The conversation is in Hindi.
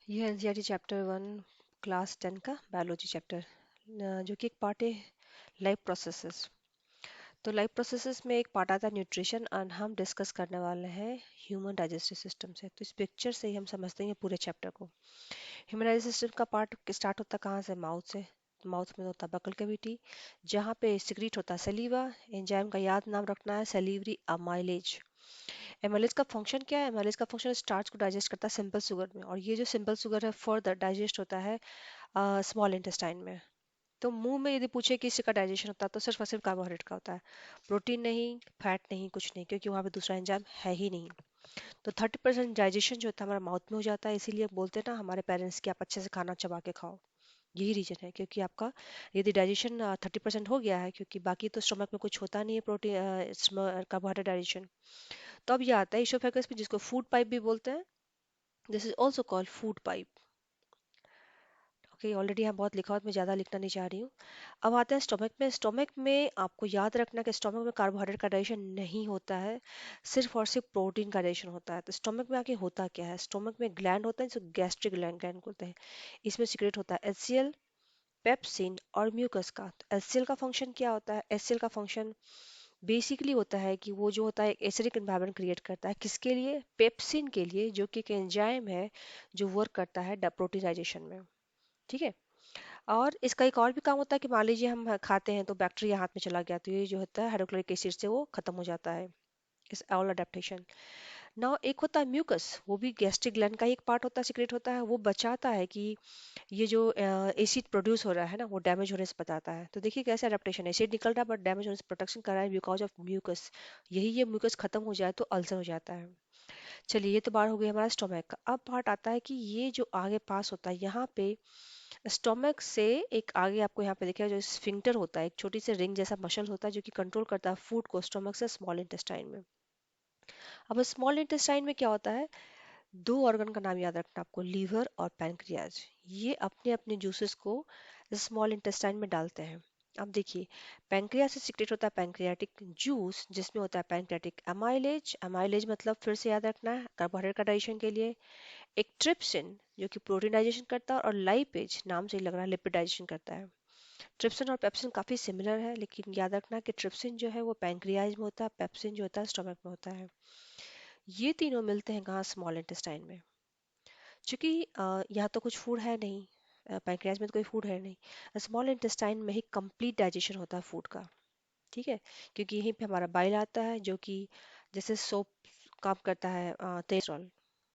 ये एनसीईआरटी चैप्टर 1 क्लास 10 का बायोलॉजी चैप्टर जो कि एक पार्ट है लाइफ प्रोसेसेस। तो लाइफ प्रोसेसेस में एक पार्ट आता है न्यूट्रिशन और हम डिस्कस करने वाले हैं ह्यूमन डाइजेस्टिव सिस्टम से। तो इस पिक्चर से ही हम समझते हैं पूरे चैप्टर को। ह्यूमन डाइजेस्टिव सिस्टम का पार्ट स्टार्ट होता है कहाँ से? माउथ से। माउथ में होता है बकल कैविटी, जहाँ पे सिक्रीट होता है सलीवा। एंजाइम का याद नाम रखना है, सलीवरी अमाइलेज। एमाइलेज का फंक्शन क्या है? एमाइलेज का फंक्शन स्टार्च को डाइजेस्ट करता है सिंपल शुगर में, और ये जो सिंपल शुगर है फर्दर डाइजेस्ट होता है स्मॉल इंटेस्टाइन में। तो मुंह में यदि पूछे कि इसका डाइजेशन होता है तो सिर्फ और सिर्फ कार्बोहाइड्रेट का होता है, प्रोटीन नहीं, फैट नहीं, कुछ नहीं, क्योंकि वहाँ पे दूसरा एंजाइम है ही नहीं। तो 30% डाइजेशन जो होता है हमारा माउथ में हो जाता है, इसीलिए बोलते हैं ना हमारे पेरेंट्स कि आप अच्छे से खाना चबा के खाओ। यही रीजन है, क्योंकि आपका यदि डाइजेशन 30% हो गया है, क्योंकि बाकी तो स्टमक में कुछ होता नहीं है प्रोटीन कार्बोहाइड्रेट डाइजेशन। तो अब ये आता है इसोफेगस में, जिसको फूड पाइप भी बोलते हैं। This is also called food pipe. Okay, already यहाँ बहुत लिखा हुआ है, मैं ज़्यादा लिखना नहीं चाह रही हूँ। अब आते हैं स्टोमक में। स्टोमक में आपको याद रखना कि स्टोमक में कार्बोहाइड्रेट का डाइजेशन नहीं होता है, सिर्फ और सिर्फ प्रोटीन का डाइजेशन होता है। तो स्टोमक में आके होता क्या है? स्टोमक में ग्लैंड होता है, जो गैस्ट्रिक ग्लैंड ग्लैंड बोलते हैं। इसमें सिक्रेट होता है एचसीएल, पेप्सिन और म्यूकस का। तो एचसीएल का फंक्शन क्या होता है? एचसीएल का फंक्शन बेसिकली होता है कि वो जो होता है एक एसिडिक एनवायरनमेंट क्रिएट करता है। किसके लिए? पेप्सिन के लिए, जो कि एक एंजाइम है जो वर्क करता है प्रोटीन डाइजेशन में। ठीक है। और इसका एक और भी काम होता है कि मान लीजिए हम खाते हैं तो बैक्टीरिया हाथ में चला गया, तो ये जो होता है हाइड्रोक्लोरिक एसिड से वो खत्म हो जाता है। इस ऑल अडेप्टेशन। नाउ एक होता है म्यूकस, वो भी गैस्ट्रिक ग्लैंड का ही एक पार्ट होता है, सीक्रेट होता है। वो बचाता है कि ये जो एसिड प्रोड्यूस हो रहा है ना, वो डैमेज होने से बचाता है। तो देखिए कैसे अडेप्टेशन, एसिड निकल रहा है बट डैमेज होने से प्रोटेक्शन कर रहा है बिकॉज ऑफ म्यूकस। यही ये म्यूकस खत्म हो जाए तो अल्सर हो जाता है। चलिए, ये तो बात हो गई हमारा स्टोमक का। अब पार्ट आता है कि ये जो आगे पास होता है यहाँ पे स्टोमक से एक आगे, आपको यहाँ पे देखिए जो स्फिंक्टर होता है, एक छोटी सी रिंग जैसा मसल होता है जो कि कंट्रोल करता है फूड को स्टोमक से स्मॉल इंटेस्टाइन में। अब स्मॉल इंटेस्टाइन में क्या होता है? दो ऑर्गन का नाम याद रखना आपको, लीवर और पैनक्रियाज। ये अपने अपने जूसेस को स्मॉल इंटेस्टाइन में डालते हैं। अब देखिए, पैनक्रियाज से सिक्रेट होता है पैनक्रियाटिक जूस, जिसमें होता है पैनक्रियाटिक अमाइलेज। अमाइलेज मतलब फिर से याद रखना है कार्बोहाइड्रेट का डाइजेशन के लिए। एक ट्रिप्सिन जो कि प्रोटीन डाइजेशन करता है, और लाइपेज नाम से ही लग रहा है लिपिड डाइजेशन करता है। ट्रिप्सिन और पेप्सिन काफी सिमिलर है, लेकिन याद रखना कि ट्रिप्सिन जो है वो पैनक्रियाज में होता है, पेप्सिन जो होता है स्टोमक में होता है। ये तीनों मिलते हैं कहाँ? स्मॉल इंटेस्टाइन में। क्योंकि यहाँ तो कुछ फूड है नहीं, पैनक्रियाज में तो कोई फूड है नहीं, स्मॉल इंटेस्टाइन में ही कंप्लीट डाइजेशन होता है फूड का। ठीक है। क्योंकि यहीं पे हमारा बाइल आता है, जो कि जैसे सोप काम करता है तेल